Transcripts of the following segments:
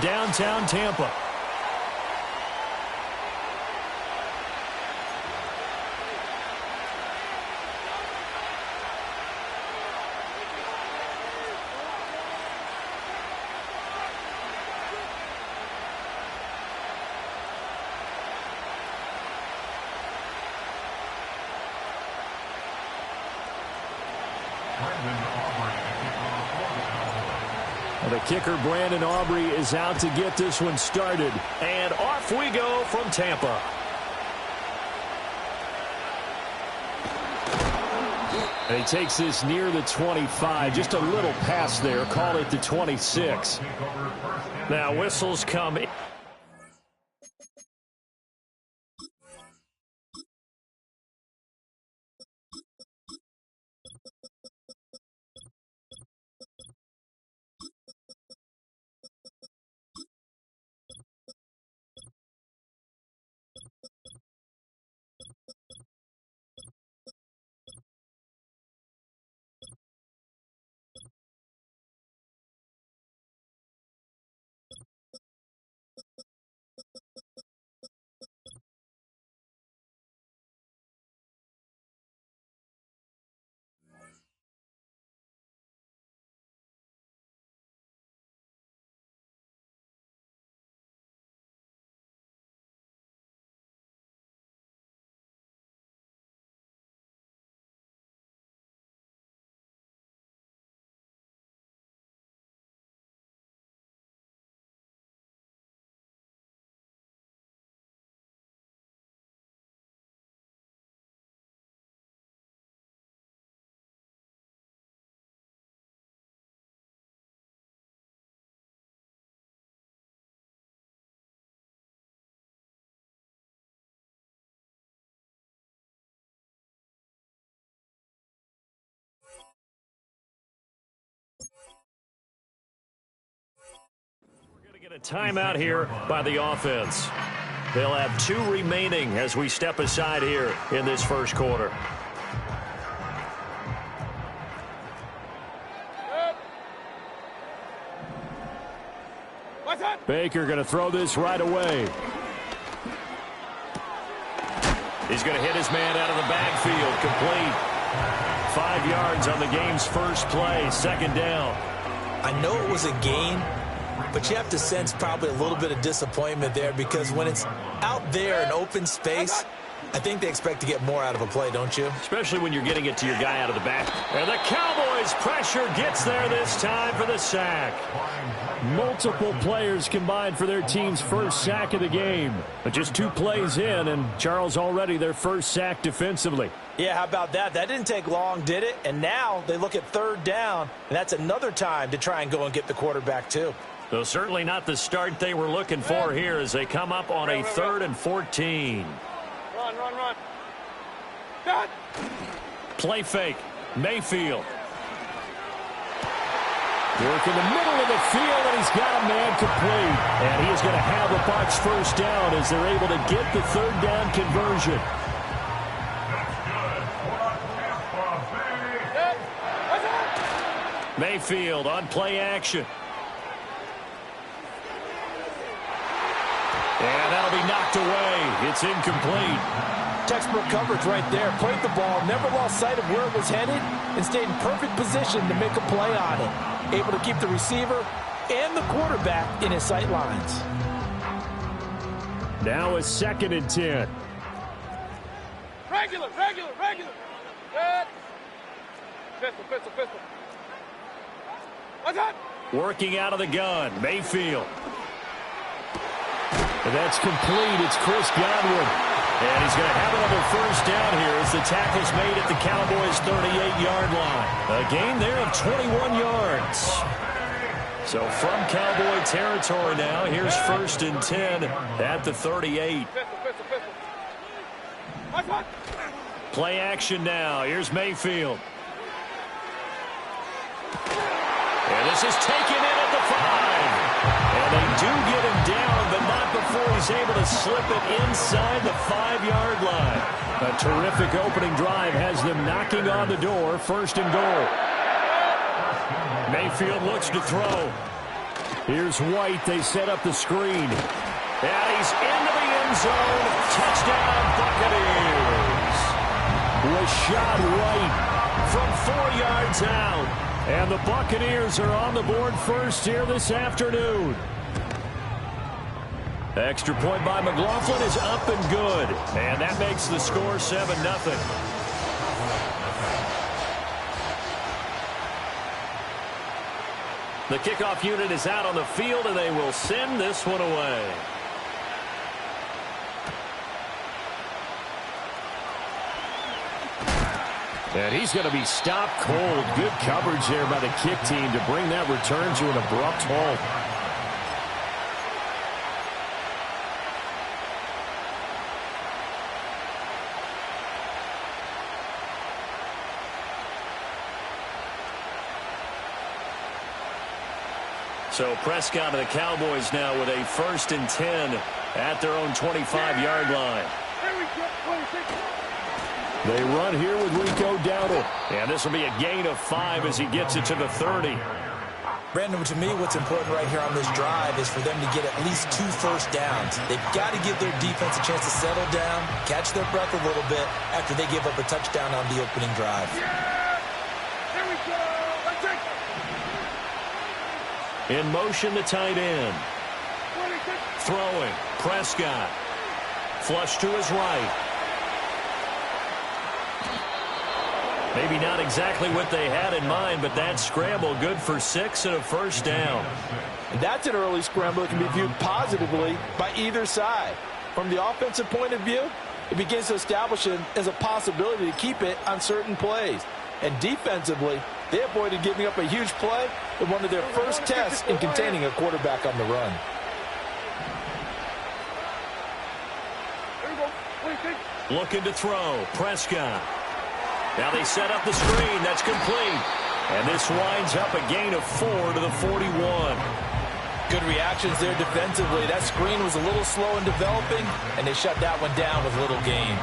downtown Tampa. The kicker, Brandon Aubrey, is out to get this one started. And off we go from Tampa. And he takes this near the 25. Just a little pass there. Call it the 26. Now whistles come in. Get a timeout here by the offense. They'll have 2 remaining as we step aside here in this first quarter. Baker going to throw this right away. He's going to hit his man out of the backfield. Complete. 5 yards on the game's first play. Second down. I know it was a gain, but you have to sense probably a little bit of disappointment there, because when it's out there in open space, I think they expect to get more out of a play, don't you? Especially when you're getting it to your guy out of the back. And the Cowboys' pressure gets there this time for the sack. Multiple players combined for their team's first sack of the game. But just 2 plays in, and Charles already their first sack defensively. Yeah, how about that? That didn't take long, did it? And now they look at 3rd down, and that's another time to try and go and get the quarterback too. Though certainly not the start they were looking for here as they come up on a 3rd and 14. Run. Cut. Play fake. Mayfield. Work in the middle of the field, and he's got a man complete. And he is going to have the Bucs first down as they're able to get the 3rd down conversion. Mayfield on play action. And that'll be knocked away. It's incomplete. Textbook coverage right there. Played the ball, never lost sight of where it was headed, and stayed in perfect position to make a play on it. Able to keep the receiver and the quarterback in his sight lines. Now a 2nd and 10. Regular. Good. Pistol. What's that? Working out of the gun. Mayfield. And that's complete. It's Chris Godwin. And he's going to have another first down here as the tackle's made at the Cowboys' 38-yard line. A gain there of 21 yards. So from Cowboy territory now, here's 1st and 10 at the 38. Play action now. Here's Mayfield. And this is taken in at the 5. And they do get him down, but not before he's able to slip it inside the 5-yard line. A terrific opening drive has them knocking on the door. 1st and goal. Mayfield looks to throw. Here's White. They set up the screen. And he's into the end zone. Touchdown, Buccaneers. Rashad White from 4 yards out. And the Buccaneers are on the board first here this afternoon. Extra point by McLaughlin is up and good. And that makes the score 7-0. The kickoff unit is out on the field, and they will send this one away. And he's going to be stopped cold. Good coverage there by the kick team to bring that return to an abrupt halt. So Prescott and the Cowboys now with a 1st and 10 at their own 25-yard line. They run here with Rico Dowdle. And this will be a gain of 5 as he gets it to the 30. Brandon, to me, what's important right here on this drive is for them to get at least 2 first downs. They've got to give their defense a chance to settle down, catch their breath a little bit after they give up a touchdown on the opening drive. There we go. Let's take it. In motion, the tight end. Throwing. Prescott. Flush to his right. Maybe not exactly what they had in mind, but that scramble good for 6 and a first down. And that's an early scramble that can be viewed positively by either side. From the offensive point of view, it begins to establish it as a possibility to keep it on certain plays. And defensively, they avoided giving up a huge play in one of their first tests in containing a quarterback on the run. Looking to throw. Prescott. Now they set up the screen. That's complete. And this winds up a gain of 4 to the 41. Good reactions there defensively. That screen was a little slow in developing, and they shut that one down with little gain.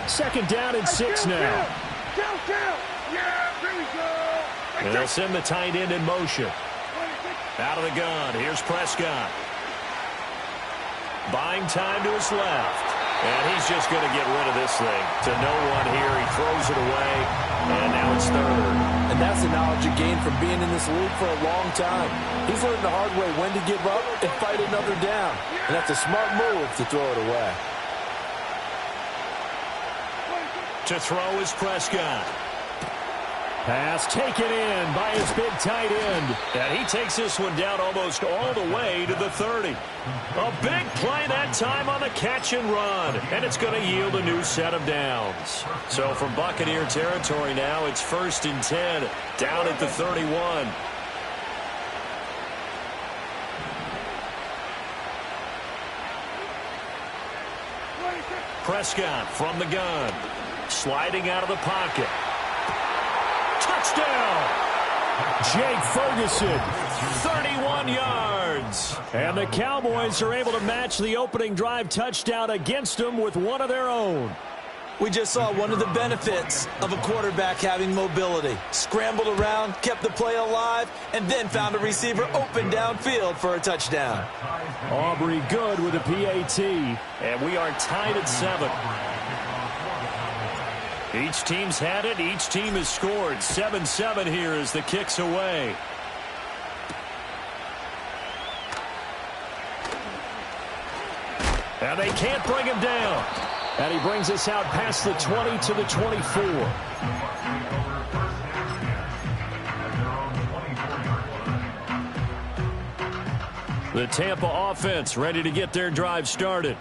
2nd down and 6 now. Down. Yeah, there we go. And they'll send the tight end in motion. Out of the gun. Here's Prescott. Buying time to his left. And he's just going to get rid of this thing. To no one here. He throws it away. And now it's 3rd. And that's the knowledge he gained from being in this league for a long time. He's learned the hard way when to give up and fight another down. And that's a smart move to throw it away. To throw is Prescott. Pass taken in by his big tight end. And he takes this one down almost all the way to the 30. A big play that time on the catch and run. And it's going to yield a new set of downs. So from Buccaneer territory now, it's 1st and 10 down at the 31. Prescott from the gun. Sliding out of the pocket. Touchdown! Jake Ferguson, 31 yards. And the Cowboys are able to match the opening drive touchdown against them with one of their own. We just saw one of the benefits of a quarterback having mobility. Scrambled around, kept the play alive, and then found a receiver open downfield for a touchdown. Aubrey good with a PAT. And we are tied at 7. Each team's had it. Each team has scored. 7-7 here as the kick's away. And they can't bring him down. And he brings us out past the 20 to the 24. The Tampa offense ready to get their drive started.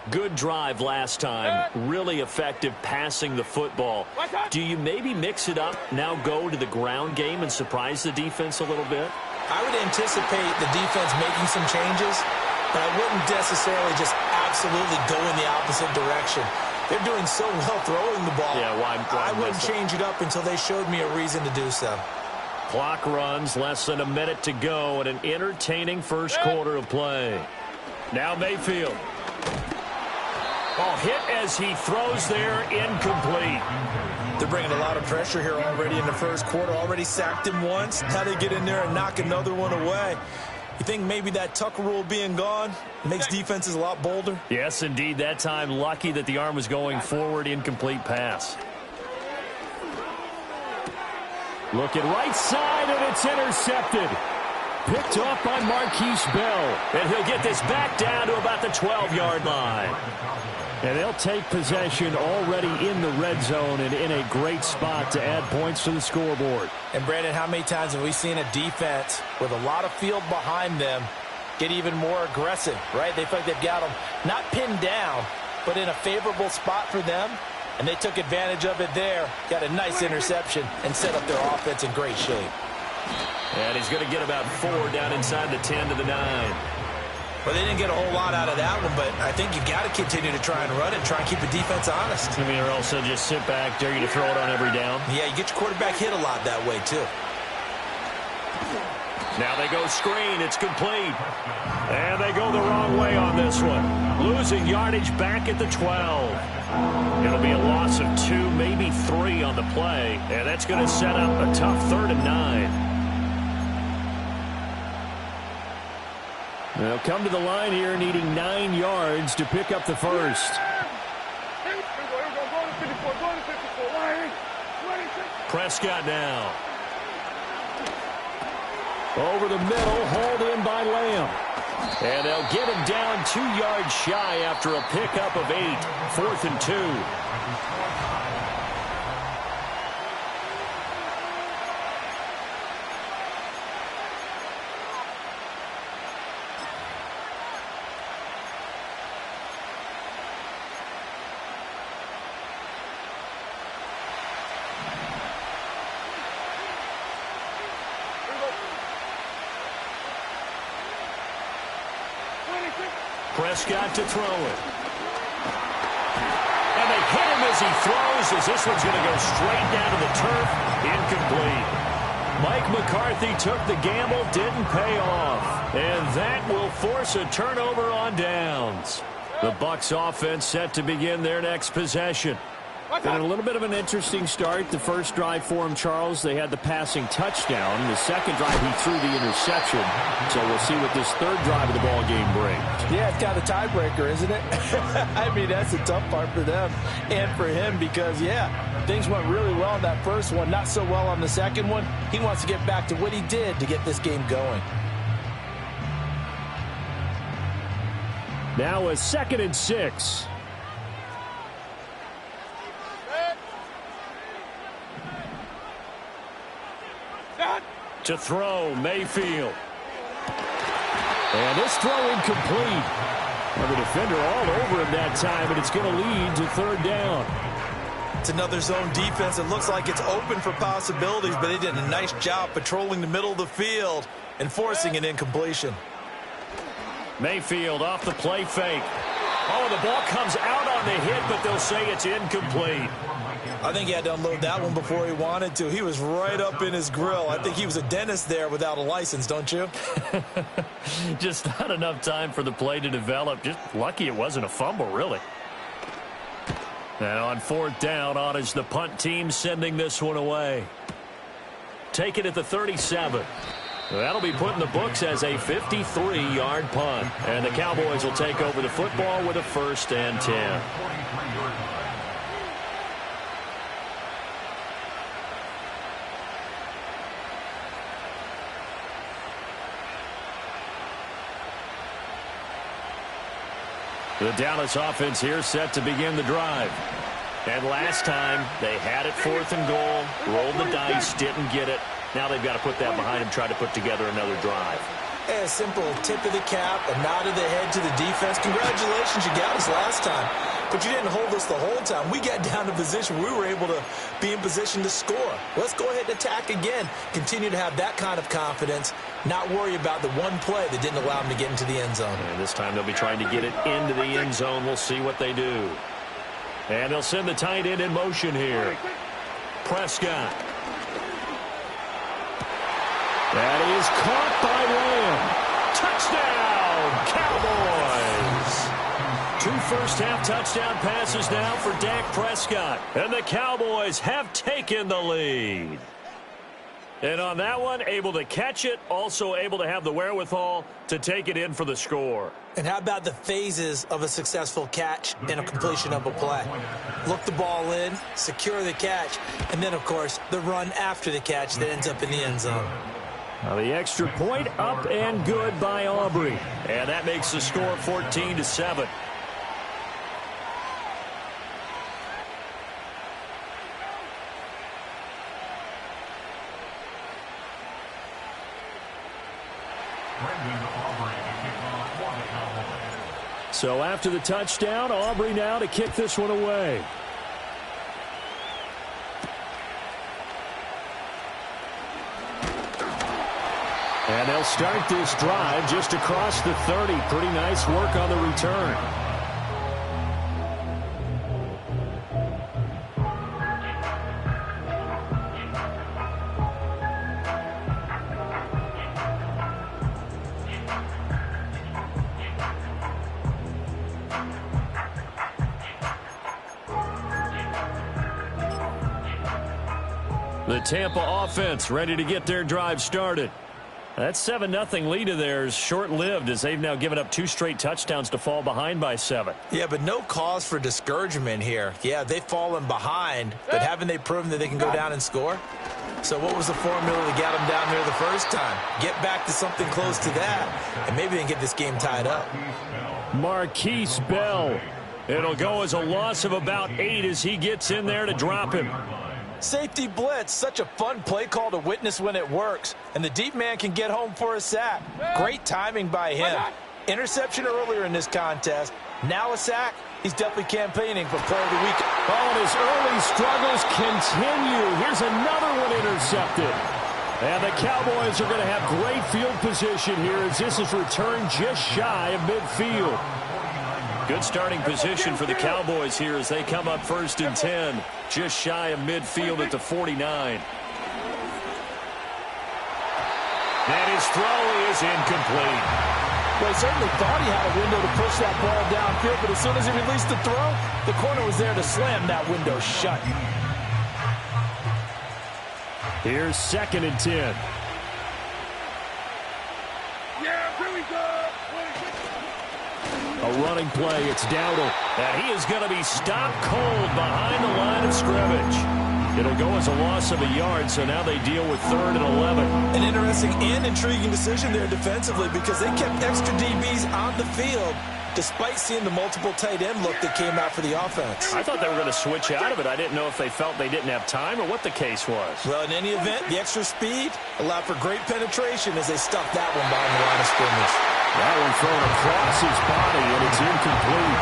Good drive last time. Really effective passing the football. Do you maybe mix it up, now go to the ground game and surprise the defense a little bit? I would anticipate the defense making some changes, but I wouldn't necessarily just absolutely go in the opposite direction. They're doing so well throwing the ball. Yeah, why I wouldn't change it up until they showed me a reason to do so. Clock runs, less than a minute to go, and an entertaining first quarter of play. Now Mayfield. Hit as he throws there, incomplete. They're bringing a lot of pressure here already in the first quarter. Already sacked him once. How they get in there and knock another one away. You think maybe that Tucker rule being gone makes defenses a lot bolder? Yes, indeed. That time, lucky that the arm was going forward. Incomplete pass. Looking right side, and it's intercepted. Picked off by Marquise Bell. And he'll get this back down to about the 12-yard line. And they'll take possession already in the red zone and in a great spot to add points to the scoreboard. And, Brandon, how many times have we seen a defense with a lot of field behind them get even more aggressive, right? They feel like they've got them not pinned down, but in a favorable spot for them. And they took advantage of it there, got a nice interception, and set up their offense in great shape. And he's going to get about 4 down inside the 10 to the 9. Well, they didn't get a whole lot out of that one, but I think you've got to continue to try and run it, try and keep the defense honest. I mean, or also just sit back, dare you to throw it on every down. Yeah, you get your quarterback hit a lot that way, too. Now they go screen. It's complete. And they go the wrong way on this one. Losing yardage back at the 12. It'll be a loss of 2, maybe 3 on the play. And that's going to set up a tough 3rd and 9. They'll come to the line here needing 9 yards to pick up the first. Prescott now. Over the middle, hauled in by Lamb. And they'll get him down 2 yards shy after a pickup of 8. 4th and 2. Prescott to throw it. And they hit him as he throws, as this one's going to go straight down to the turf. Incomplete. Mike McCarthy took the gamble, didn't pay off. And that will force a turnover on downs. The Bucs offense set to begin their next possession. Been a little bit of an interesting start. The first drive for him, Charles, they had the passing touchdown. The second drive, he threw the interception. So we'll see what this third drive of the ball game brings. Yeah, it's kind of a tiebreaker, isn't it? I mean, that's the tough part for them and for him because, yeah, things went really well in that first one, not so well on the second one. He wants to get back to what he did to get this game going. Now a 2nd and 6. To throw, Mayfield. And this throw incomplete. And the defender all over him that time, and it's going to lead to 3rd down. It's another zone defense. It looks like it's open for possibilities, but they did a nice job patrolling the middle of the field and forcing an incompletion. Mayfield off the play fake. Oh, the ball comes out on the hit, but they'll say it's incomplete. I think he had to unload that one before he wanted to. He was right up in his grill. I think he was a dentist there without a license, don't you? Just not enough time for the play to develop. Just lucky it wasn't a fumble, really. And on 4th down, on is the punt team sending this one away. Take it at the 37. That'll be put in the books as a 53-yard punt. And the Cowboys will take over the football with a 1st and 10. The Dallas offense here set to begin the drive. And last time, they had it 4th and goal, rolled the dice, didn't get it. Now they've got to put that behind them, try to put together another drive. A simple tip of the cap, a nod of the head to the defense. Congratulations, you got us last time. But you didn't hold us the whole time. We got down to position. We were able to be in position to score. Let's go ahead and attack again. Continue to have that kind of confidence. Not worry about the one play that didn't allow them to get into the end zone. And this time they'll be trying to get it into the end zone. We'll see what they do. And they'll send the tight end in motion here. Prescott. That is caught by Lamb. Touchdown, Cowboys. 2 first-half touchdown passes now for Dak Prescott. And the Cowboys have taken the lead. And on that one, able to catch it, also able to have the wherewithal to take it in for the score. And how about the phases of a successful catch and a completion of a play? Look the ball in, secure the catch, and then, of course, the run after the catch that ends up in the end zone. Now the extra point up and good by Aubrey. And that makes the score 14-7. So after the touchdown, Aubrey now to kick this one away. And they'll start this drive just across the 30. Pretty nice work on the return. The Tampa offense ready to get their drive started. That 7-0 lead of theirs short-lived as they've now given up 2 straight touchdowns to fall behind by 7. Yeah, but no cause for discouragement here. Yeah, they've fallen behind, but haven't they proven that they can go down and score? So what was the formula that got them down there the first time? Get back to something close to that, and maybe they can get this game tied up. Marquise Bell. It'll go as a loss of about 8 as he gets in there to drop him. Safety blitz, such a fun play call to witness when it works. And the deep man can get home for a sack. Great timing by him. Interception earlier in this contest. Now a sack. He's definitely campaigning for play of the week. Oh, and his early struggles continue. Here's another one intercepted. And the Cowboys are going to have great field position here as this is returned just shy of midfield. Good starting position for the Cowboys here as they come up 1st and 10, just shy of midfield at the 49. And his throw is incomplete. Well, he certainly thought he had a window to push that ball downfield, but as soon as he released the throw, the corner was there to slam that window shut. Here's 2nd and 10. Yeah, here we go. A running play, it's Dowdle. And he is going to be stopped cold behind the line of scrimmage. It'll go as a loss of a yard, so now they deal with 3rd and 11. An interesting and intriguing decision there defensively because they kept extra DBs on the field despite seeing the multiple tight end look that came out for the offense. I thought they were going to switch out of it. I didn't know if they felt they didn't have time or what the case was. Well, in any event, the extra speed allowed for great penetration as they stuffed that one behind the line of scrimmage. That one thrown across his body, and it's incomplete.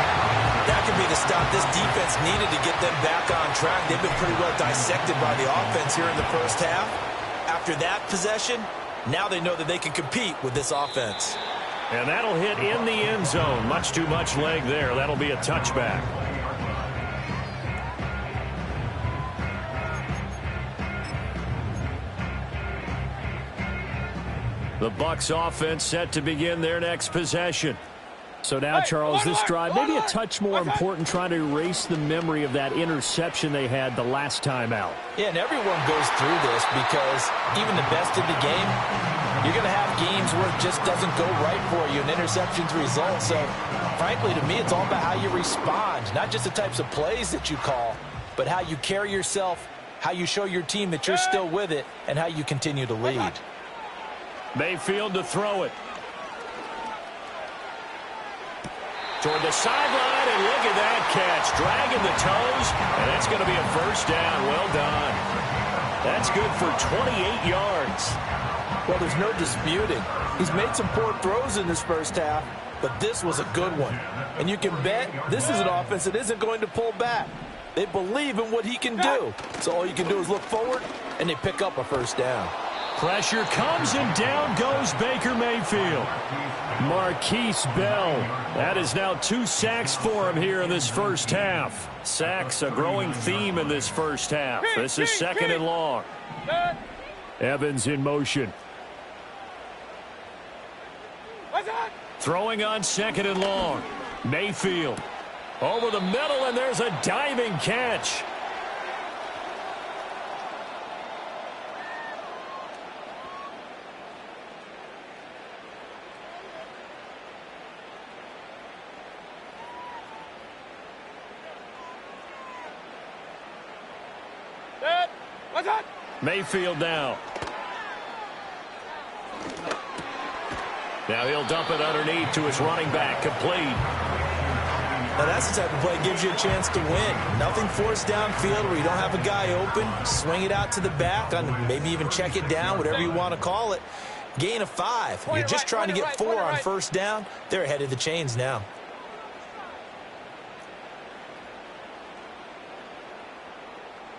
That could be the stop this defense needed to get them back on track. They've been pretty well dissected by the offense here in the first half. After that possession, now they know that they can compete with this offense. And that'll hit in the end zone. Much too much leg there. That'll be a touchback. The Bucs offense set to begin their next possession. So now, Charles, this drive maybe a touch more important, trying to erase the memory of that interception they had the last time out. Yeah, and everyone goes through this because even the best in the game, you're going to have games where it just doesn't go right for you, and interceptions result. So, frankly, to me, it's all about how you respond, not just the types of plays that you call, but how you carry yourself, how you show your team that you're still with it, and how you continue to lead. Mayfield to throw it. Toward the sideline, and look at that catch. Dragging the toes, and that's going to be a first down. Well done. That's good for 28 yards. Well, there's no disputing. He's made some poor throws in this first half, but this was a good one. And you can bet this is an offense that isn't going to pull back. They believe in what he can do. So all you can do is look forward, and they pick up a first down. Pressure comes, and down goes Baker Mayfield. Marquise Bell. That is now 2 sacks for him here in this first half. Sacks, a growing theme in this first half. This is 2nd and long. Evans in motion. Throwing on 2nd and long. Mayfield. Over the middle, and there's a diving catch. What's that? Mayfield now. Now he'll dump it underneath to his running back, complete. Now that's the type of play that gives you a chance to win. Nothing forced downfield where you don't have a guy open. Swing it out to the back, maybe even check it down, whatever you want to call it. Gain of 5. You're just trying to get 4 on first down. They're ahead of the chains now.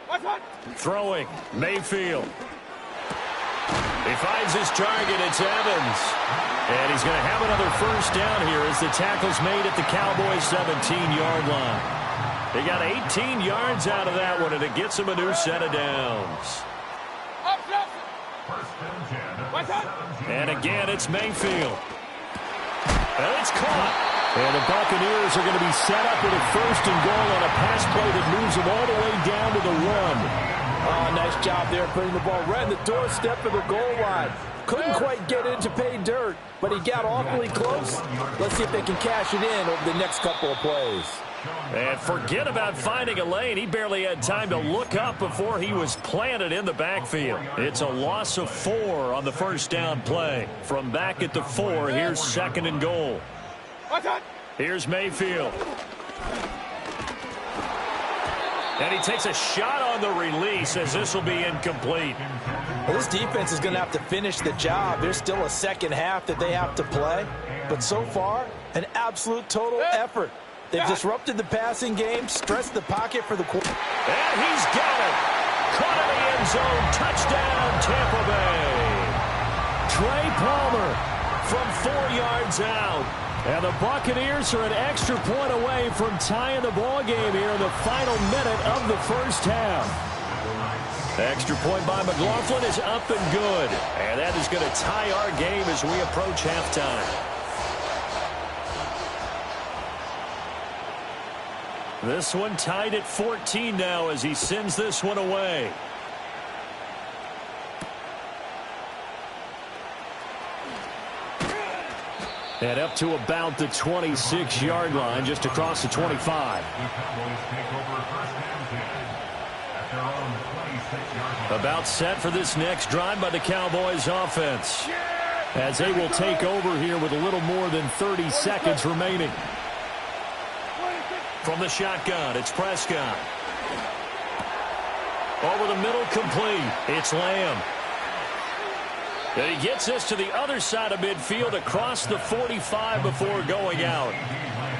What's that? Throwing, Mayfield. He finds his target, it's Evans. And he's going to have another first down here as the tackle's made at the Cowboys' 17-yard line. They got 18 yards out of that one, and it gets him a new set of downs. And again, it's Mayfield. And it's caught. And the Buccaneers are going to be set up with a first and goal on a pass play that moves them all the way down to the 1. Oh, nice job there putting the ball right in the doorstep of the goal line. Couldn't quite get in to pay dirt, but he got awfully close. Let's see if they can cash it in over the next couple of plays. And forget about finding a lane. He barely had time to look up before he was planted in the backfield. It's a loss of 4 on the first down play. From back at the 4, here's second and goal. Here's Mayfield. And he takes a shot on the release as this will be incomplete. Well, this defense is going to have to finish the job. There's still a second half that they have to play. But so far, an absolute total effort. They've disrupted the passing game, stressed the pocket for the quarter. And he's got it. Caught in the end zone. Touchdown, Tampa Bay. Trey Palmer from 4 yards out. And the Buccaneers are an extra point away from tying the ball game here in the final minute of the first half. Extra point by McLaughlin is up and good. And that is going to tie our game as we approach halftime. This one tied at 14 now as he sends this one away. And up to about the 26-yard line, just across the 25. About set for this next drive by the Cowboys offense, as they will take over here with a little more than 30 seconds remaining. From the shotgun, it's Prescott. Over the middle, complete. It's Lamb. And he gets this to the other side of midfield across the 45 before going out.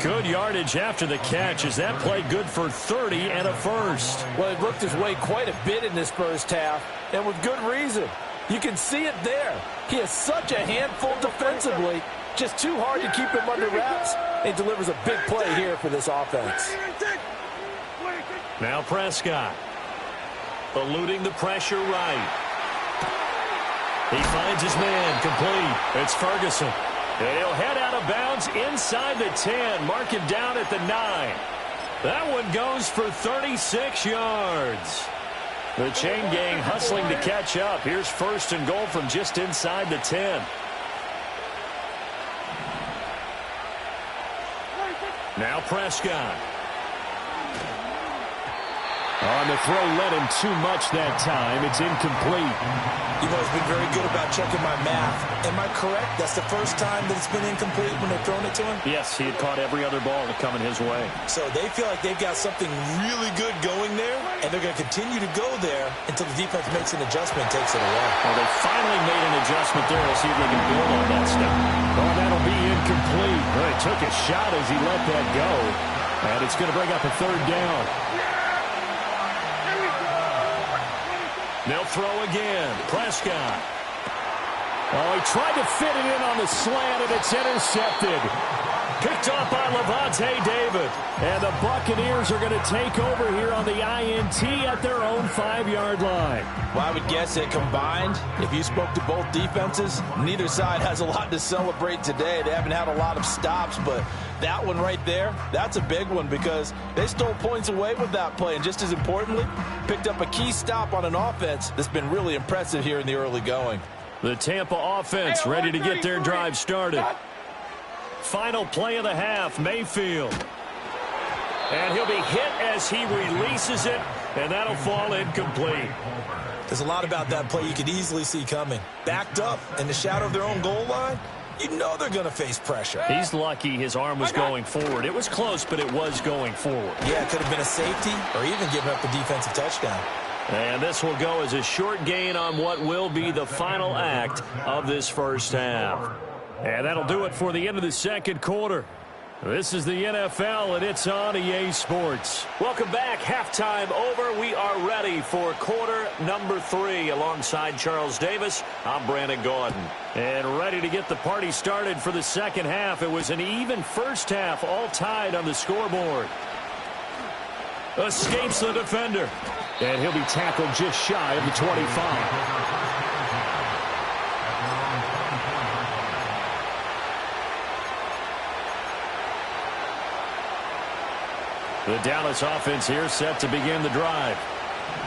Good yardage after the catch. Is that play good for 30 and a first? Well, it looked his way quite a bit in this first half, and with good reason. You can see it there. He is such a handful defensively. Just too hard to keep him under wraps. He delivers a big play here for this offense. Now Prescott. Eluding the pressure right. He finds his man, complete. It's Ferguson. And he'll head out of bounds inside the 10. Mark him down at the 9. That one goes for 36 yards. The chain gang hustling to catch up. Here's first and goal from just inside the 10. Now Prescott. On the throw, led him too much that time. It's incomplete. You've always been very good about checking my math. Am I correct? That's the first time that it's been incomplete when they've thrown it to him? Yes, he had caught every other ball coming his way. So they feel like they've got something really good going there, and they're going to continue to go there until the defense makes an adjustment and takes it away. Well, they finally made an adjustment there. We'll see if they can build on that stuff. Oh, that'll be incomplete. Well, he took a shot as he let that go, and it's going to bring up a third down. They'll throw again. Prescott. Oh, he tried to fit it in on the slant, and it's intercepted. Picked off by Levante David. And the Buccaneers are going to take over here on the INT at their own 5-yard line. Well, I would guess that combined, if you spoke to both defenses, neither side has a lot to celebrate today. They haven't had a lot of stops, but that one right there, that's a big one because they stole points away with that play. And just as importantly, picked up a key stop on an offense that's been really impressive here in the early going. The Tampa offense ready to get their drive started. Final play of the half, Mayfield. And he'll be hit as he releases it and that'll fall incomplete. There's a lot about that play you could easily see coming. Backed up in the shadow of their own goal line, you know they're going to face pressure. He's lucky his arm was going forward. It was close, but it was going forward. Yeah, it could have been a safety or even giving up a defensive touchdown. And this will go as a short gain on what will be the final act of this first half. And that'll do it for the end of the second quarter. This is the NFL, and it's on EA Sports. Welcome back. Halftime over. We are ready for quarter number 3. Alongside Charles Davis, I'm Brandon Gaudin. And ready to get the party started for the second half. It was an even first half, all tied on the scoreboard. Escapes the defender. And he'll be tackled just shy of the 25. The Dallas offense here set to begin the drive.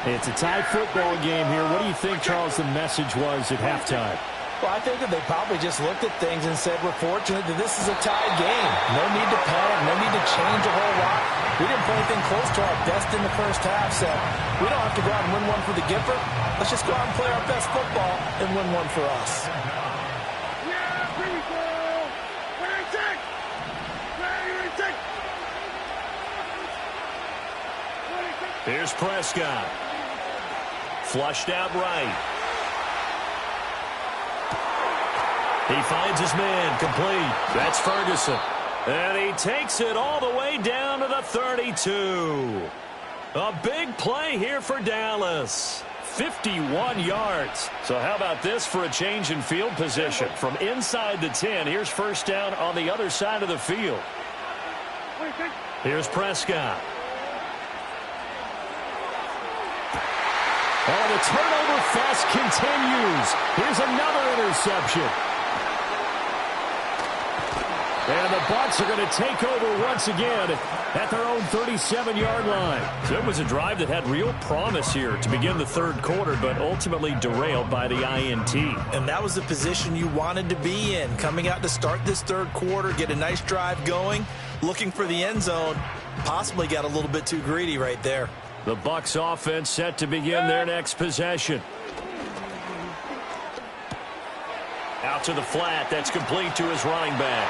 It's a tie football game here. What do you think, Charles, the message was at halftime? Well, I think that they probably just looked at things and said, we're fortunate that this is a tied game. No need to panic, no need to change a whole lot. We didn't play anything close to our best in the first half, so we don't have to go out and win one for the Gipper. Let's just go out and play our best football and win one for us. Here's Prescott. Flushed out right. He finds his man complete. That's Ferguson. And he takes it all the way down to the 32. A big play here for Dallas. 51 yards. So how about this for a change in field position? From inside the 10, here's first down on the other side of the field. Here's Prescott. Oh, the turnover fest continues. Here's another interception. And the Bucs are going to take over once again at their own 37-yard line. So it was a drive that had real promise here to begin the third quarter, but ultimately derailed by the INT. And that was the position you wanted to be in. Coming out to start this third quarter, get a nice drive going, looking for the end zone. Possibly got a little bit too greedy right there. The Bucs offense set to begin their next possession. Out to the flat. That's complete to his running back.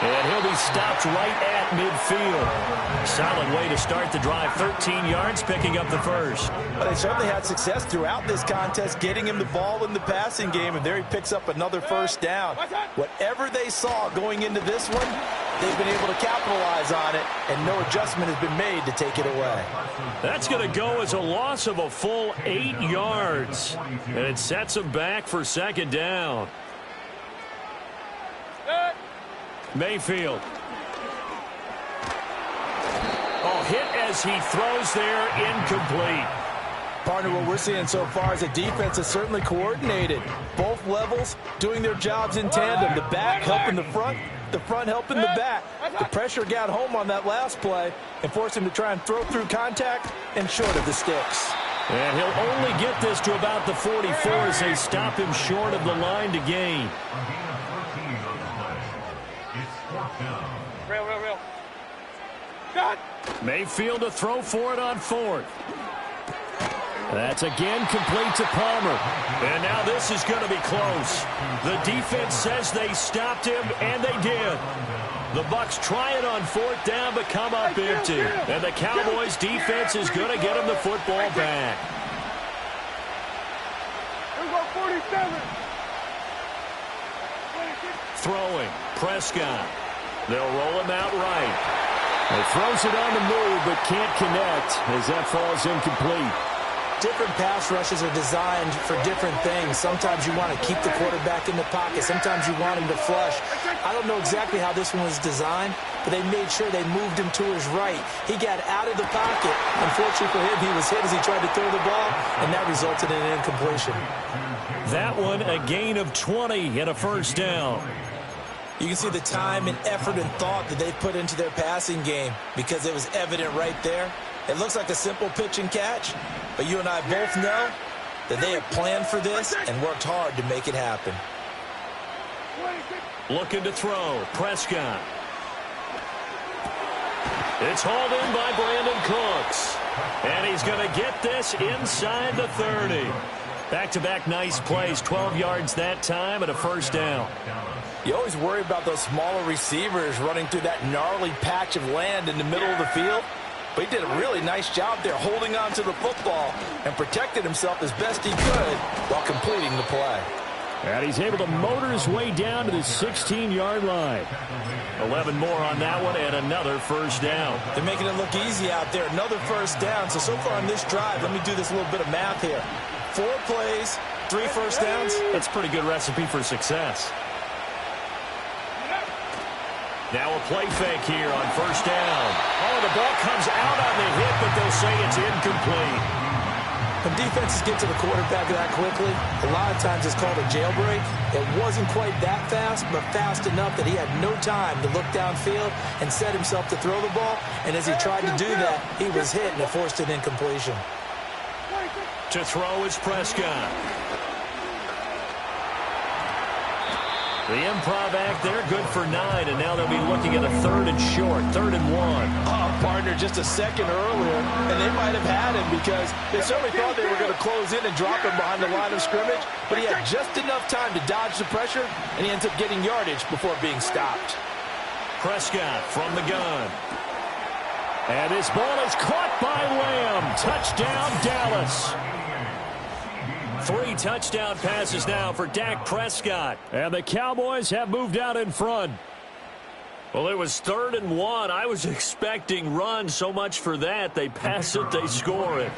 And he'll be stopped right at midfield. Solid way to start the drive. 13 yards, picking up the first. But they certainly had success throughout this contest, getting him the ball in the passing game, and there he picks up another first down. Whatever they saw going into this one, they've been able to capitalize on it, and no adjustment has been made to take it away. That's going to go as a loss of a full 8 yards. And it sets them back for second down. Mayfield. Oh, hit as he throws there, incomplete. Partner, what we're seeing so far is a defense that's certainly coordinated. Both levels doing their jobs in tandem. The back helping the front helping the back. The pressure got home on that last play and forced him to try and throw through contact and short of the sticks. And he'll only get this to about the 44 as they stop him short of the line to gain. Real. Got. Mayfield to throw for it on fourth. That's again complete to Palmer. And now this is going to be close. The defense says they stopped him, and they did. The Bucs try it on fourth down, but come up empty. And the Cowboys defense is going to get him the football back. Here we go, 47. Throwing, Prescott. They'll roll him out right. He throws it on the move, but can't connect as that falls incomplete. Different pass rushes are designed for different things. Sometimes you want to keep the quarterback in the pocket. Sometimes you want him to flush. I don't know exactly how this one was designed, but they made sure they moved him to his right. He got out of the pocket. Unfortunately for him, he was hit as he tried to throw the ball, and that resulted in an incompletion. That one, a gain of 20 and a first down. You can see the time and effort and thought that they put into their passing game because it was evident right there. It looks like a simple pitch and catch, but you and I both know that they have planned for this and worked hard to make it happen. Looking to throw, Prescott. It's hauled in by Brandon Cooks. And he's going to get this inside the 30. Back-to-back nice plays, 12 yards that time and a first down. You always worry about those smaller receivers running through that gnarly patch of land in the middle of the field. But he did a really nice job there holding on to the football and protected himself as best he could while completing the play. And he's able to motor his way down to the 16-yard line. 11 more on that one and another first down. They're making it look easy out there. Another first down. So far on this drive, let me do this little bit of math here. 4 plays, 3 first downs. That's a pretty good recipe for success. Now a play fake here on first down. Oh, the ball comes out on the hit, but they'll say it's incomplete. When defenses get to the quarterback that quickly, a lot of times it's called a jailbreak. It wasn't quite that fast, but fast enough that he had no time to look downfield and set himself to throw the ball. And as he tried to do that, he was hit and it forced an incompletion. To throw is Prescott. The improv act there, good for 9, and now they'll be looking at a 3rd and short, 3rd and 1. Oh, partner, just a second earlier, and they might have had him because they certainly thought they were going to close in and drop him behind the line of scrimmage, but he had just enough time to dodge the pressure, and he ends up getting yardage before being stopped. Prescott from the gun. And this ball is caught by Lamb. Touchdown, Dallas. 3 touchdown passes now for Dak Prescott. And the Cowboys have moved out in front. Well, it was 3rd and 1. I was expecting run, so much for that. They pass it, they score it.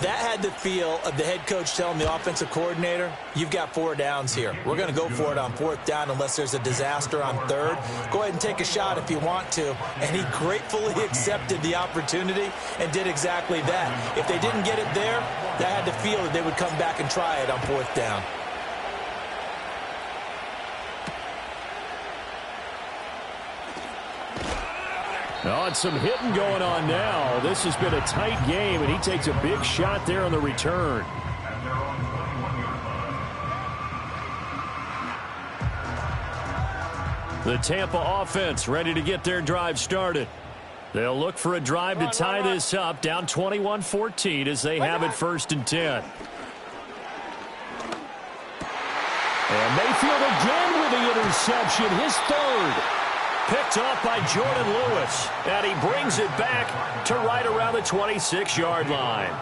That had the feel of the head coach telling the offensive coordinator, you've got 4 downs here. We're going to go for it on 4th down unless there's a disaster on 3rd. Go ahead and take a shot if you want to. And he gratefully accepted the opportunity and did exactly that. If they didn't get it there, that had the feel that they would come back and try it on 4th down. Oh, and some hitting going on now. This has been a tight game, and he takes a big shot there on the return. The Tampa offense ready to get their drive started. They'll look for a drive to tie this up, down 21-14 as they have it 1st and 10. And Mayfield again with the interception, his 3rd. Picked off by Jordan Lewis, and he brings it back to right around the 26-yard line.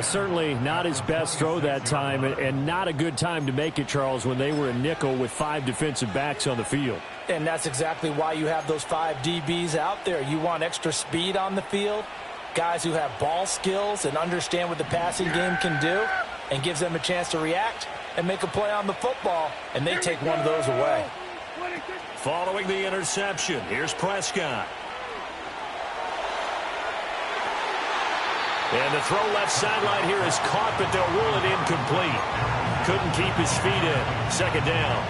Certainly not his best throw that time, and not a good time to make it, Charles, when they were a nickel with 5 defensive backs on the field. And that's exactly why you have those 5 DBs out there. You want extra speed on the field, guys who have ball skills and understand what the passing game can do, and gives them a chance to react and make a play on the football, and they take one of those away. Following the interception, here's Prescott. And the throw left sideline here is caught, but they'll rule it incomplete. Couldn't keep his feet in. 2nd down.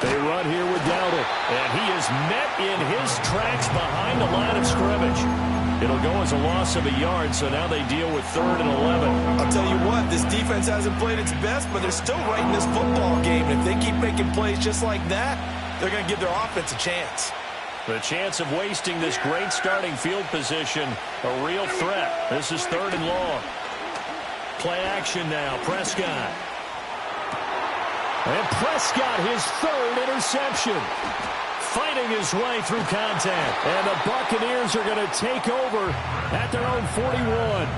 They run here with Dowdle, and he is met in his tracks behind the line of scrimmage. It'll go as a loss of a yard, so now they deal with 3rd and 11. I'll tell you what, this defense hasn't played its best, but they're still right in this football game. If they keep making plays just like that, they're going to give their offense a chance. The chance of wasting this great starting field position, a real threat. This is 3rd and long. Play action now, Prescott. And Prescott, his 3rd interception. Fighting his way through contact. And the Buccaneers are going to take over at their own 41.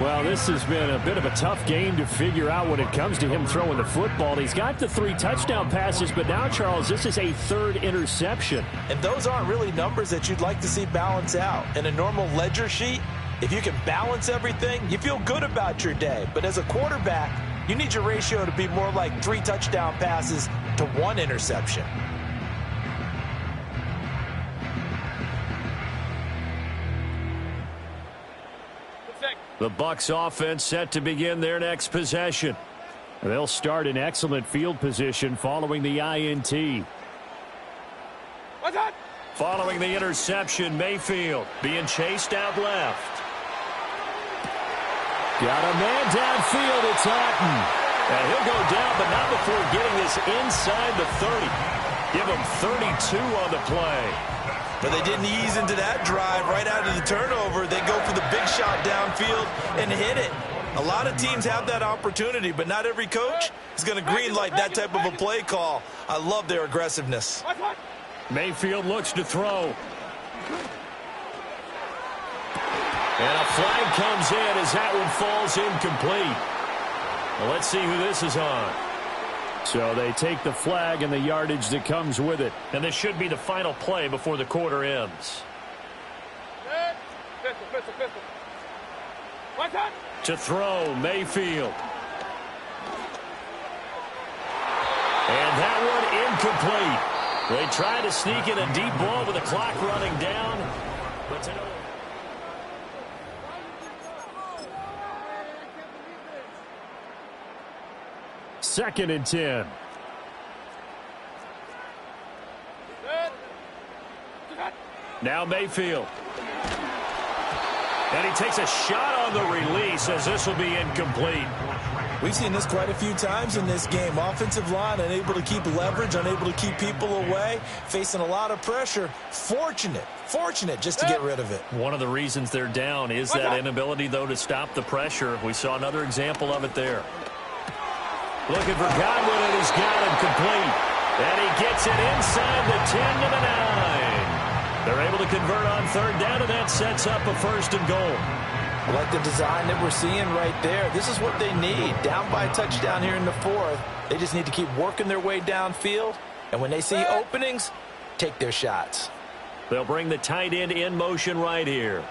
Well, this has been a bit of a tough game to figure out when it comes to him throwing the football. He's got the 3 touchdown passes, but now, Charles, this is a 3rd interception. And those aren't really numbers that you'd like to see balance out. In a normal ledger sheet, if you can balance everything, you feel good about your day. But as a quarterback, you need your ratio to be more like 3 touchdown passes to 1 interception. The Bucs offense set to begin their next possession. They'll start in excellent field position following the INT. Following the interception, Mayfield being chased out left. Got a man downfield. It's Otten. And he'll go down, but not before getting this inside the 30. Give him 32 on the play. But they didn't ease into that drive right out of the turnover. They go for the big shot downfield and hit it. A lot of teams have that opportunity, but not every coach is going to greenlight that type of a play call. I love their aggressiveness. Mayfield looks to throw. And a flag comes in as that one falls incomplete. Well, let's see who this is on. So they take the flag and the yardage that comes with it. And this should be the final play before the quarter ends. To throw, Mayfield. And that one incomplete. They try to sneak in a deep ball with the clock running down. But to no. Second and 10. Now Mayfield. And he takes a shot on the release as this will be incomplete. We've seen this quite a few times in this game. Offensive line unable to keep leverage, unable to keep people away, facing a lot of pressure. Fortunate just to get rid of it. One of the reasons they're down is that inability, though, to stop the pressure. We saw another example of it there. Looking for Godwin, and he's got him complete. And he gets it inside the 10 to the 9. They're able to convert on third down, and that sets up a first and goal. I like the design that we're seeing right there. This is what they need. Down by a touchdown here in the fourth. They just need to keep working their way downfield. And when they see openings, take their shots. They'll bring the tight end in motion right here.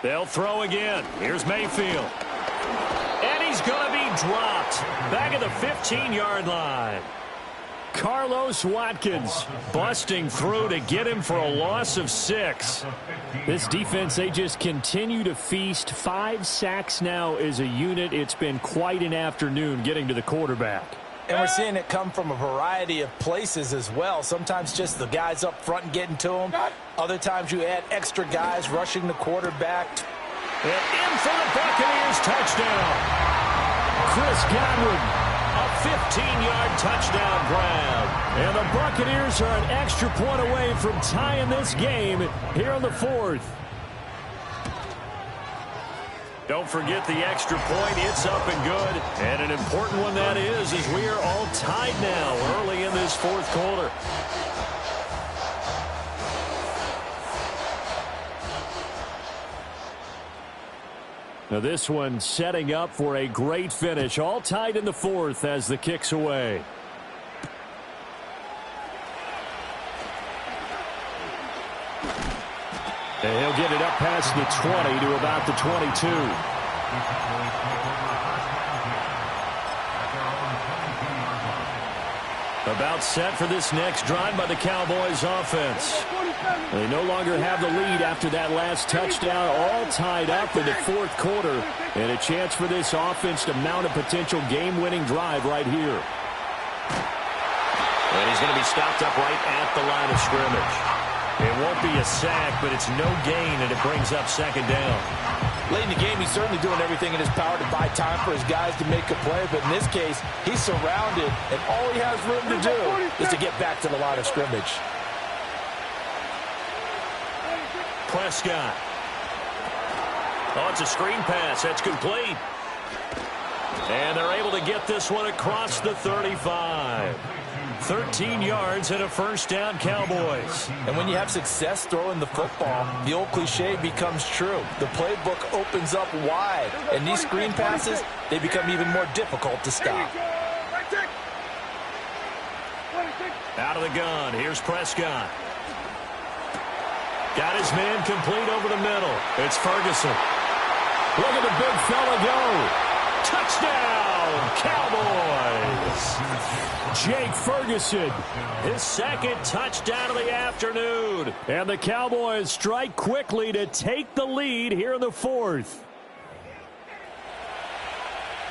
They'll throw again. Here's Mayfield. And he's going to be dropped back at the 15-yard line. Carlos Watkins busting through to get him for a loss of 6. This defense, they just continue to feast. 5 sacks now as a unit. It's been quite an afternoon getting to the quarterback. And we're seeing it come from a variety of places as well. Sometimes just the guys up front and getting to them. Other times you add extra guys rushing the quarterback. And in for the Buccaneers touchdown. Chris Godwin, a 15-yard touchdown grab. And the Buccaneers are an extra point away from tying this game here in the fourth. Don't forget the extra point. It's up and good. And an important one that is, as we are all tied now early in this fourth quarter. Now this one setting up for a great finish. All tied in the fourth as the kick's away. And he'll get it up past the 20 to about the 22. About set for this next drive by the Cowboys offense. They no longer have the lead after that last touchdown. All tied up in the fourth quarter. And a chance for this offense to mount a potential game-winning drive right here. And he's going to be stopped up right at the line of scrimmage. It won't be a sack, but it's no gain, and it brings up second down. Late in the game, he's certainly doing everything in his power to buy time for his guys to make a play. But in this case, he's surrounded, and all he has room to do is to get back to the line of scrimmage. Prescott. Oh, it's a screen pass. That's complete. And they're able to get this one across the 35. 13 yards and a first down, Cowboys. And when you have success throwing the football, the old cliche becomes true. The playbook opens up wide, and these screen passes, they become even more difficult to stop. Out of the gun, here's Prescott. Got his man complete over the middle. It's Ferguson. Look at the big fella go. Touchdown, Cowboys. Jake Ferguson, his second touchdown of the afternoon. And the Cowboys strike quickly to take the lead here in the fourth.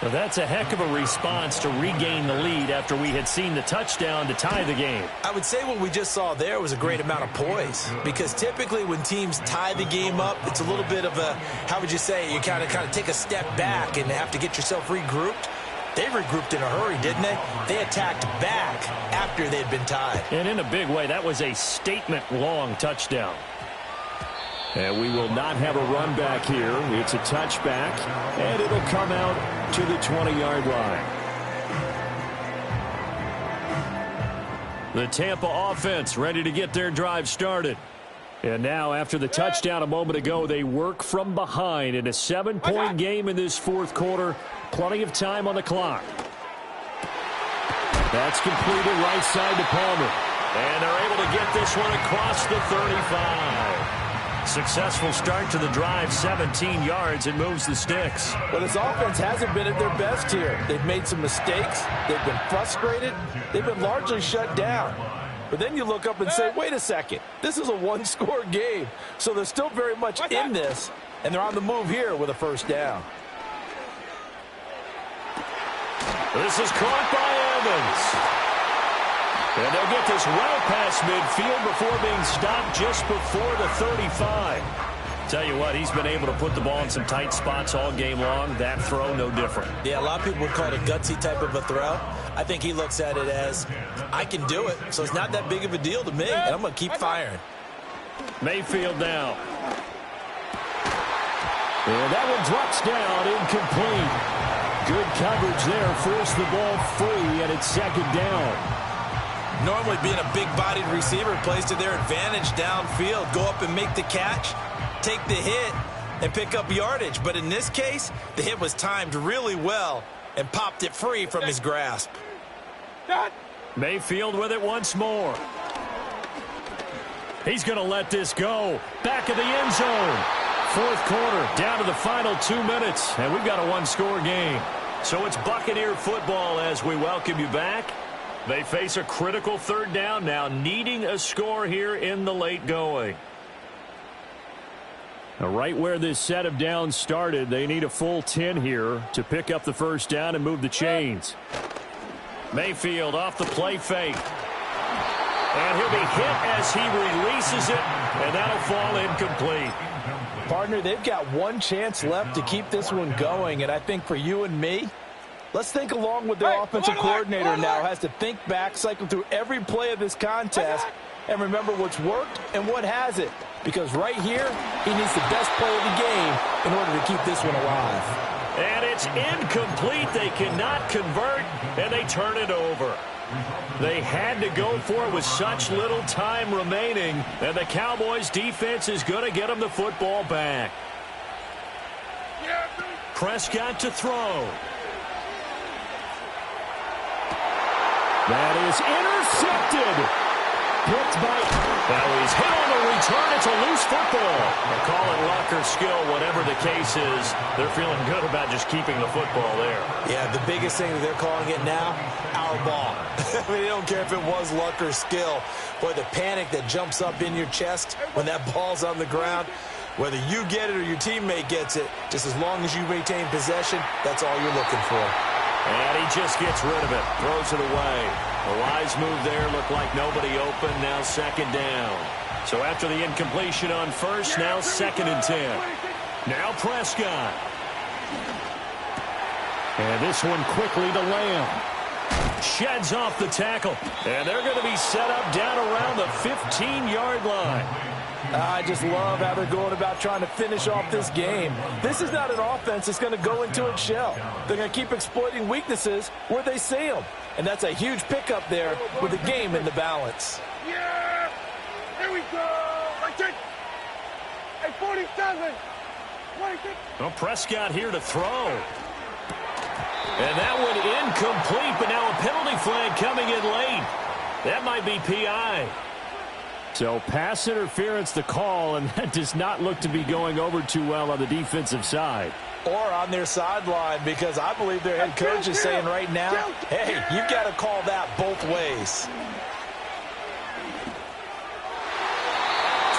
Well, that's a heck of a response to regain the lead after we had seen the touchdown to tie the game. I would say what we just saw there was a great amount of poise, because typically when teams tie the game up, it's a little bit of a, how would you say, you kind of take a step back and have to get yourself regrouped. They regrouped in a hurry, didn't they? They attacked back after they'd been tied. And in a big way, that was a statement-long touchdown. And we will not have a run back here. It's a touchback, and it'll come out to the 20-yard line. The Tampa offense ready to get their drive started. And now, after the touchdown a moment ago, they work from behind in a 7-point game in this fourth quarter. Plenty of time on the clock. That's completed right side to Palmer. And they're able to get this one across the 35. Successful start to the drive, 17 yards, and moves the sticks. Well, this offense hasn't been at their best here. They've made some mistakes. They've been frustrated. They've been largely shut down. But then you look up and say, wait a second, this is a one-score game. So they're still very much in this, and they're on the move here with a first down. This is caught by Evans. And they'll get this well past midfield before being stopped just before the 35. Tell you what, he's been able to put the ball in some tight spots all game long. That throw, no different. Yeah, a lot of people would call it a gutsy type of a throw. I think he looks at it as, I can do it, so it's not that big of a deal to me, and I'm going to keep firing. Mayfield now. And that one drops down, incomplete. Good coverage there, forced the ball free, and it's second down. Normally being a big-bodied receiver plays to their advantage downfield. Go up and make the catch, take the hit, and pick up yardage. But in this case, the hit was timed really well and popped it free from his grasp. Mayfield with it once more. He's going to let this go. Back of the end zone. Fourth quarter, down to the final 2 minutes, and we've got a one-score game. So it's Buccaneer football as we welcome you back. They face a critical third down now, needing a score here in the late going. Now, right where this set of downs started, they need a full 10 here to pick up the first down and move the chains. Mayfield off the play fake. And he'll be hit as he releases it, and that'll fall incomplete. Partner, they've got one chance left to keep this one going, and I think for you and me, let's think along with their offensive coordinator now has to think back, cycle through every play of this contest, and remember what's worked and what hasn't. Because right here, he needs the best play of the game in order to keep this one alive. And it's incomplete. They cannot convert, and they turn it over. They had to go for it with such little time remaining, and the Cowboys' defense is going to get them the football back. Prescott to throw. That is intercepted. Picked by... Now he's hit on the return. It's a loose football. They'll call it luck or skill, whatever the case is. They're feeling good about just keeping the football there. Yeah, the biggest thing that they're calling it now, our ball. I mean, they don't care if it was luck or skill. Boy, the panic that jumps up in your chest when that ball's on the ground, whether you get it or your teammate gets it, just as long as you maintain possession, that's all you're looking for. And he just gets rid of it, throws it away. A wise move there, looked like nobody open, now second down. So after the incompletion on first, now 2nd and 10. Now Prescott. And this one quickly to Lamb. Sheds off the tackle. And they're going to be set up down around the 15-yard line. I just love how they're going about trying to finish off this game. This is not an offense that's going to go into its shell. They're going to keep exploiting weaknesses where they see them. And that's a huge pickup there with the game in the balance. Yeah! Here we go! Hey, 47! 26! Well, Prescott here to throw. And that one incomplete, but now a penalty flag coming in late. That might be PI. So pass interference the call, and that does not look to be going over too well on the defensive side. Or on their sideline, because I believe their head coach is saying right now, hey, you've got to call that both ways.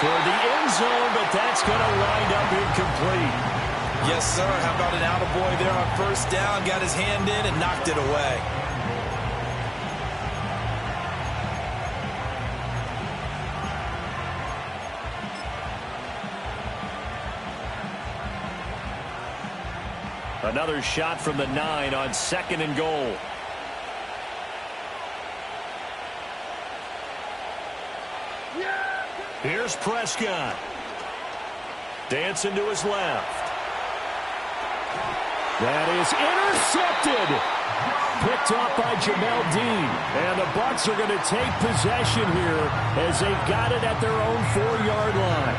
Toward the end zone, but that's going to wind up incomplete. Yes, sir. How about an attaboy there on first down? Got his hand in and knocked it away. Another shot from the 9 on 2nd and goal. Here's Prescott. Dancing to his left. That is intercepted. Picked off by Jamel Dean. And the Bucs are going to take possession here as they've got it at their own 4-yard line.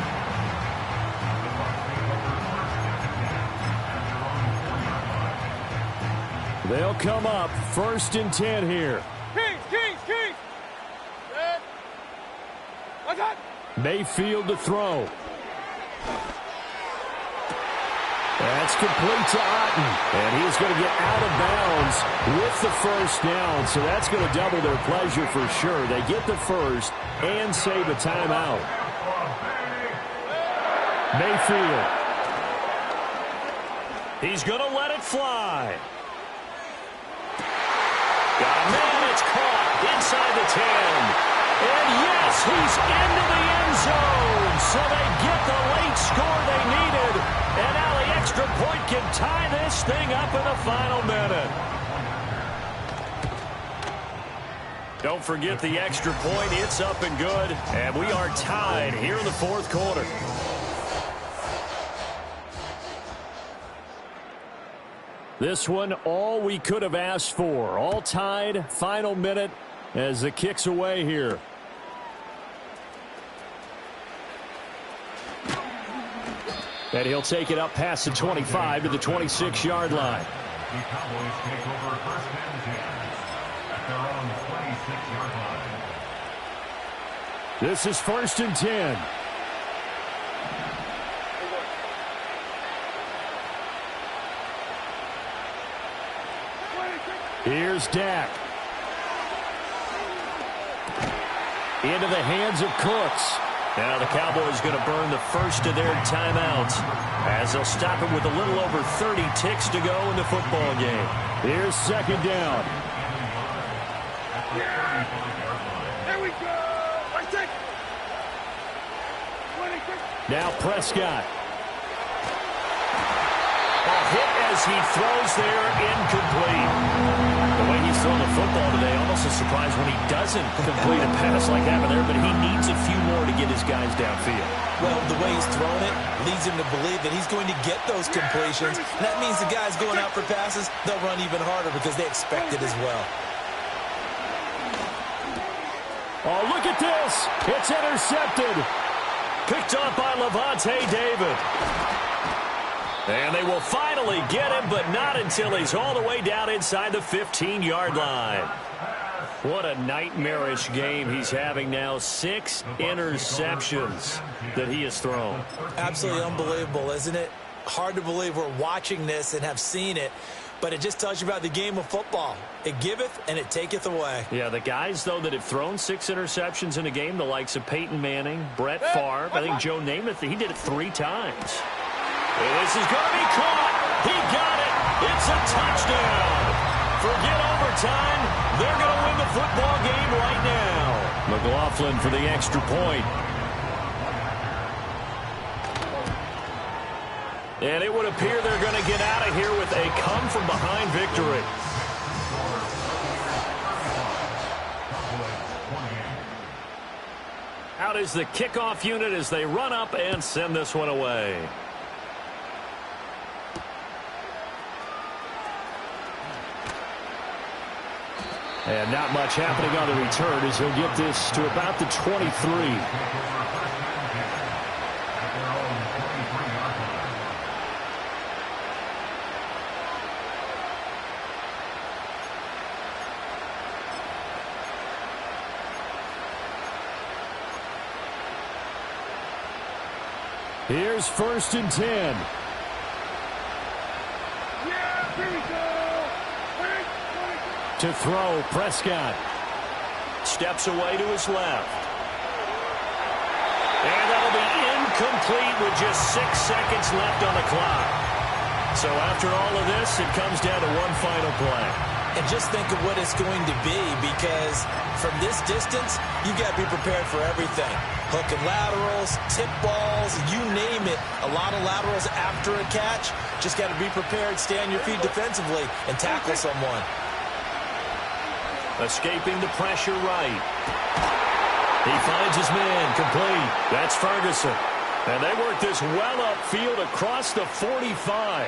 They'll come up 1st and 10 here. Kings. What's that? Mayfield to throw. That's complete to Otten. And he's going to get out of bounds with the first down. So that's going to double their pleasure for sure. They get the first and save a timeout. Mayfield. He's going to let it fly. Got a man, it's caught inside the 10. And yes, he's into the end zone. So they get the late score they needed. And now the extra point can tie this thing up in the final minute. Don't forget the extra point. It's up and good. And we are tied here in the 4th quarter. This one, all we could have asked for. All tied, final minute as the kick's away here. And he'll take it up past the 25 to the 26-yard line. The Cowboys take over 1st and 10 at their own 26-yard line. This is 1st and 10. Here's Dak. Into the hands of Cooks. Now the Cowboys going to burn the first of their timeouts as they'll stop it with a little over 30 ticks to go in the football game. Here's 2nd down. There we go. Now Prescott. A hit as he throws there, incomplete. The way he's throwing the football today, almost a surprise when he doesn't complete a pass like that there, but he needs a few more to get his guys downfield. Well, the way he's throwing it leads him to believe that he's going to get those completions. And that means the guys going out for passes, they'll run even harder because they expect it as well. Oh, look at this. It's intercepted. Picked off by Levante David. And they will finally get him, but not until he's all the way down inside the 15-yard line. What a nightmarish game he's having now. 6 interceptions that he has thrown. Absolutely unbelievable, isn't it? Hard to believe we're watching this and have seen it, but it just tells you about the game of football. It giveth and it taketh away. Yeah, the guys, though, that have thrown 6 interceptions in a game, the likes of Peyton Manning, Brett Favre, I think Joe Namath, he did it 3 times. This is going to be caught. He got it. It's a touchdown. Forget overtime. They're going to win the football game right now. McLaughlin for the extra point. And it would appear they're going to get out of here with a come-from-behind victory. Out is the kickoff unit as they run up and send this one away. And not much happening on the return as he'll get this to about the 23. Here's 1st and 10. Yeah, here we go. To throw, Prescott. Steps away to his left. And that'll be incomplete with just 6 seconds left on the clock. So after all of this, it comes down to one final play. And just think of what it's going to be, because from this distance, you've got to be prepared for everything. Hook and laterals, tip balls, you name it. A lot of laterals after a catch. Just got to be prepared, stay on your feet defensively, and tackle someone. Escaping the pressure right. He finds his man, complete. That's Ferguson. And they work this well upfield across the 45.